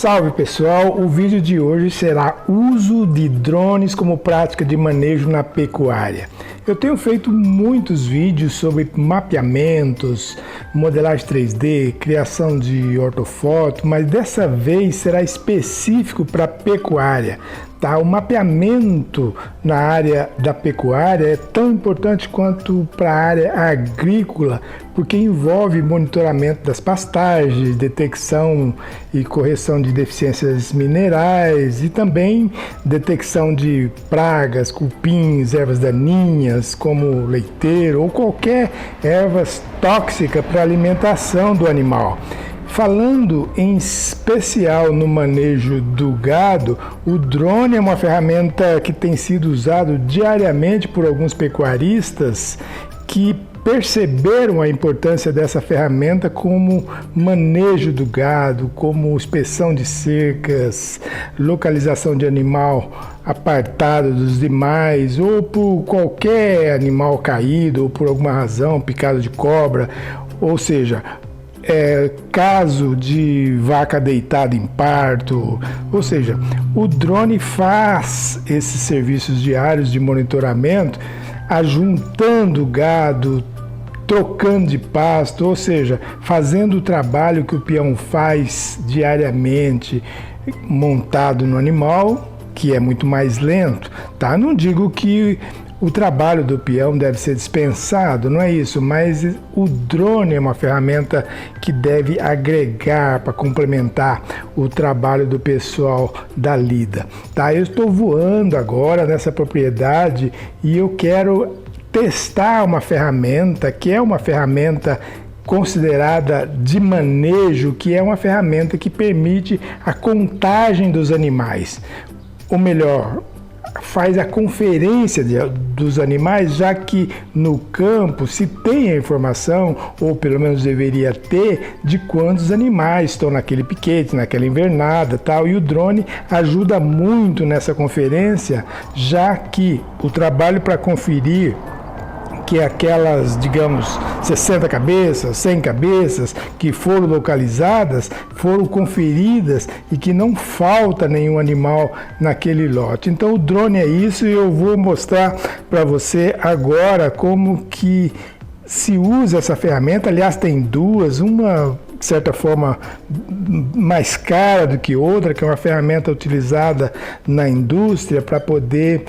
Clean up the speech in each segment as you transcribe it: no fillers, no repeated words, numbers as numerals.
Salve pessoal, o vídeo de hoje será uso de drones como prática de manejo na pecuária. Eu tenho feito muitos vídeos sobre mapeamentos, modelagem 3D, criação de ortofoto, mas dessa vez será específico para pecuária. Tá? O mapeamento na área da pecuária é tão importante quanto para a área agrícola, porque envolve monitoramento das pastagens, detecção e correção de deficiências minerais e também detecção de pragas, cupins, ervas daninhas, como leiteiro ou qualquer ervas tóxica para a alimentação do animal. Falando em especial no manejo do gado, o drone é uma ferramenta que tem sido usado diariamente por alguns pecuaristas que perceberam a importância dessa ferramenta como manejo do gado, como inspeção de cercas, localização de animal apartado dos demais, ou por qualquer animal caído, ou por alguma razão, picado de cobra, ou seja, caso de vaca deitada em parto, ou seja, o drone faz esses serviços diários de monitoramento, ajuntando gado, trocando de pasto, ou seja, fazendo o trabalho que o peão faz diariamente, montado no animal, que é muito mais lento, tá? Não digo que o trabalho do peão deve ser dispensado, não é isso, mas o drone é uma ferramenta que deve agregar para complementar o trabalho do pessoal da lida. Tá? Eu estou voando agora nessa propriedade e eu quero testar uma ferramenta que é uma ferramenta considerada de manejo, que é uma ferramenta que permite a contagem dos animais, ou melhor, faz a conferência dos animais, já que no campo se tem a informação, ou pelo menos deveria ter, de quantos animais estão naquele piquete, naquela invernada, tal, e o drone ajuda muito nessa conferência, já que o trabalho para conferir que aquelas, digamos, 60 cabeças, 100 cabeças que foram localizadas, foram conferidas e que não falta nenhum animal naquele lote. Então o drone é isso e eu vou mostrar para você agora como que se usa essa ferramenta. Aliás, tem duas, uma de certa forma mais cara do que outra, que é uma ferramenta utilizada na indústria para poder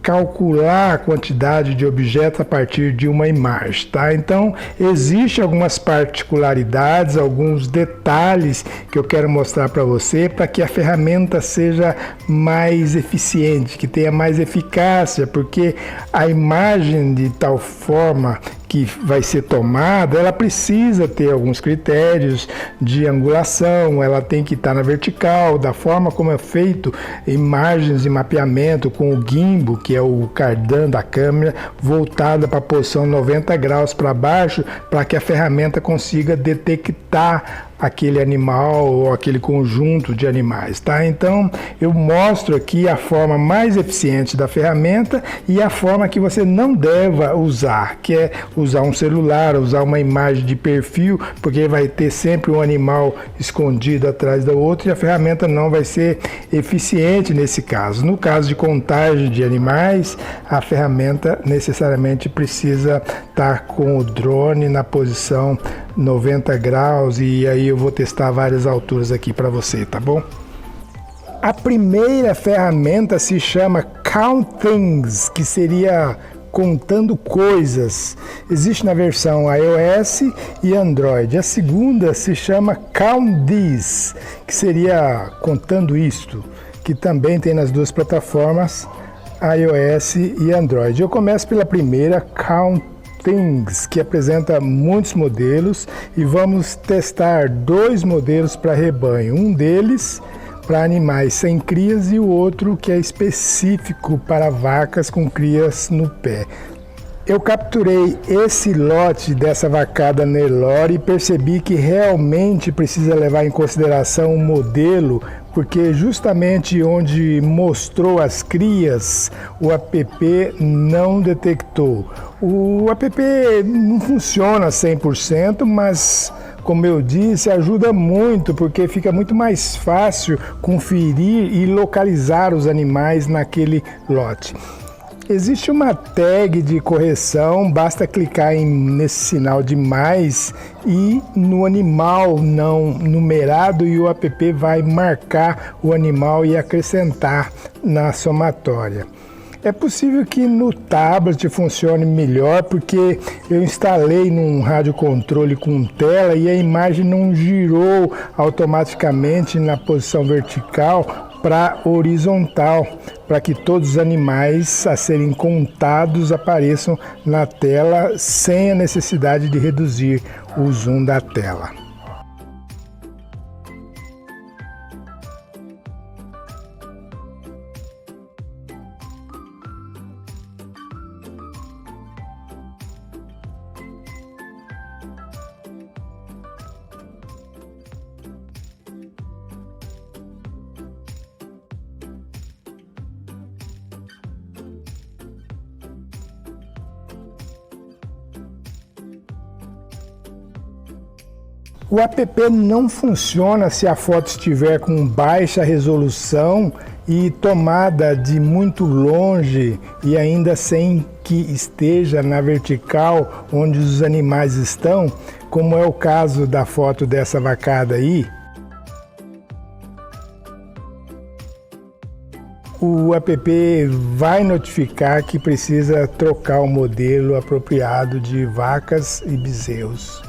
calcular a quantidade de objetos a partir de uma imagem, tá? Então, existem algumas particularidades, alguns detalhes que eu quero mostrar para você, para que a ferramenta seja mais eficiente, que tenha mais eficácia, porque a imagem de tal forma que vai ser tomada, ela precisa ter alguns critérios de angulação, ela tem que estar na vertical, da forma como é feito imagens de mapeamento com o gimbal, que é o cardan da câmera, voltada para a posição 90 graus para baixo, para que a ferramenta consiga detectar aquele animal ou aquele conjunto de animais, tá? Então, eu mostro aqui a forma mais eficiente da ferramenta e a forma que você não deve usar, que é usar um celular, usar uma imagem de perfil, porque vai ter sempre um animal escondido atrás do outro e a ferramenta não vai ser eficiente nesse caso. No caso de contagem de animais, a ferramenta necessariamente precisa estar com o drone na posição 90 graus e aí eu vou testar várias alturas aqui para você, tá bom? A primeira ferramenta se chama Count Things, que seria contando coisas. Existe na versão iOS e Android. A segunda se chama Count This, que seria contando isto, que também tem nas duas plataformas iOS e Android. Eu começo pela primeira, Count Things, que apresenta muitos modelos e vamos testar dois modelos para rebanho. Um deles para animais sem crias e o outro que é específico para vacas com crias no pé. Eu capturei esse lote dessa vacada Nelore e percebi que realmente precisa levar em consideração o modelo, porque justamente onde mostrou as crias, o app não detectou. O app não funciona 100%, mas como eu disse, ajuda muito porque fica muito mais fácil conferir e localizar os animais naquele lote. Existe uma tag de correção, basta clicar nesse sinal de mais e no animal não numerado e o app vai marcar o animal e acrescentar na somatória. É possível que no tablet funcione melhor porque eu instalei num radiocontrole com tela e a imagem não girou automaticamente na posição vertical para horizontal, para que todos os animais a serem contados apareçam na tela sem a necessidade de reduzir o zoom da tela. O app não funciona se a foto estiver com baixa resolução e tomada de muito longe e ainda sem que esteja na vertical onde os animais estão, como é o caso da foto dessa vacada aí. O app vai notificar que precisa trocar o modelo apropriado de vacas e bezerros.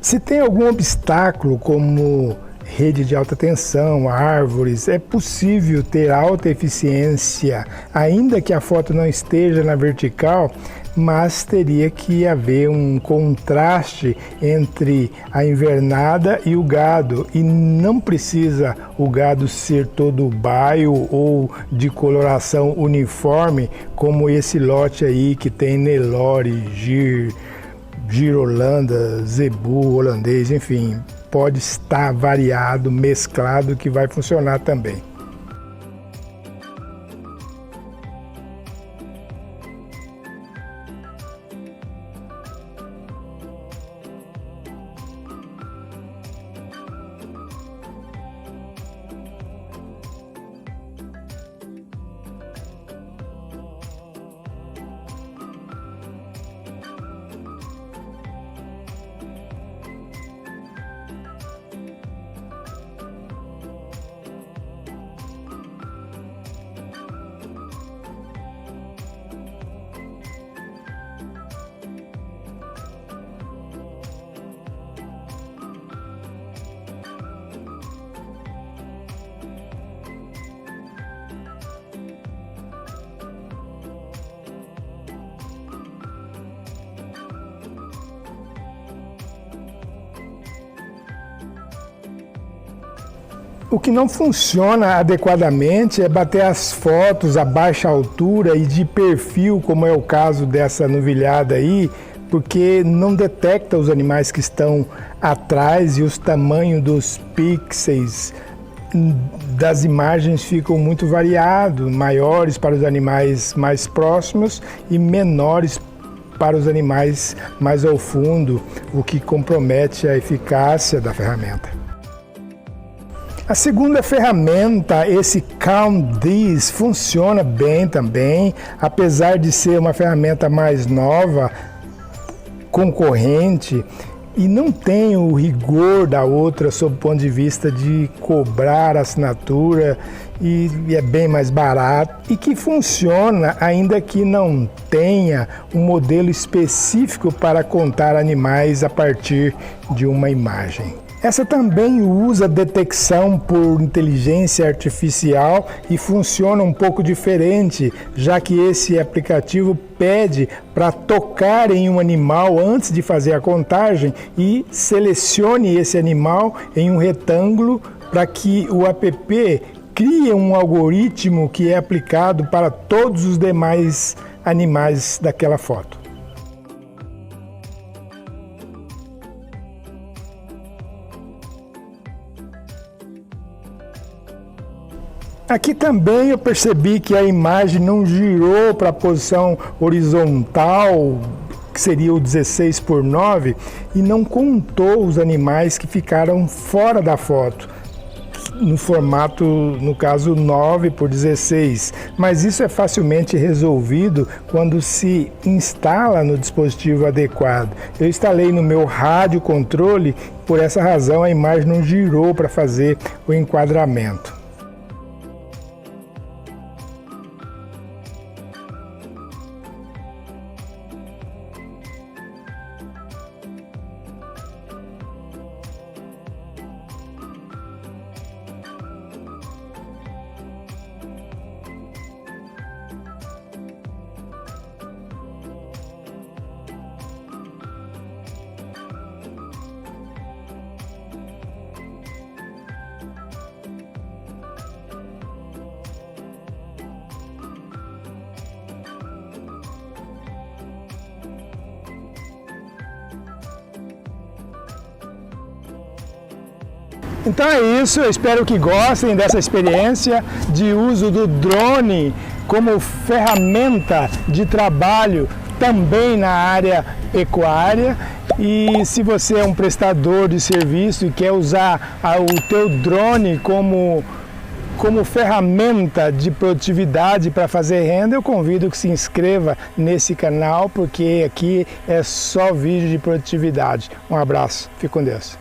Se tem algum obstáculo, como rede de alta tensão, árvores, é possível ter alta eficiência, ainda que a foto não esteja na vertical, mas teria que haver um contraste entre a invernada e o gado, e não precisa o gado ser todo baio ou de coloração uniforme, como esse lote aí que tem Nelore, Gir Holanda, Zebu holandês, enfim, pode estar variado, mesclado, que vai funcionar também. O que não funciona adequadamente é bater as fotos a baixa altura e de perfil, como é o caso dessa novilhada aí, porque não detecta os animais que estão atrás e os tamanhos dos pixels das imagens ficam muito variados, maiores para os animais mais próximos e menores para os animais mais ao fundo, o que compromete a eficácia da ferramenta. A segunda ferramenta, esse Count This, funciona bem também, apesar de ser uma ferramenta mais nova, concorrente, e não tem o rigor da outra sob o ponto de vista de cobrar assinatura e é bem mais barato, e que funciona ainda que não tenha um modelo específico para contar animais a partir de uma imagem. Essa também usa detecção por inteligência artificial e funciona um pouco diferente, já que esse aplicativo pede para tocar em um animal antes de fazer a contagem e selecione esse animal em um retângulo para que o app crie um algoritmo que é aplicado para todos os demais animais daquela foto. Aqui também eu percebi que a imagem não girou para a posição horizontal, que seria o 16:9, e não contou os animais que ficaram fora da foto, no formato, no caso, 9:16. Mas isso é facilmente resolvido quando se instala no dispositivo adequado. Eu instalei no meu rádio controle, por essa razão a imagem não girou para fazer o enquadramento. Então é isso, eu espero que gostem dessa experiência de uso do drone como ferramenta de trabalho também na área pecuária. E se você é um prestador de serviço e quer usar o teu drone como ferramenta de produtividade para fazer renda, eu convido que se inscreva nesse canal, porque aqui é só vídeo de produtividade. Um abraço, fique com Deus.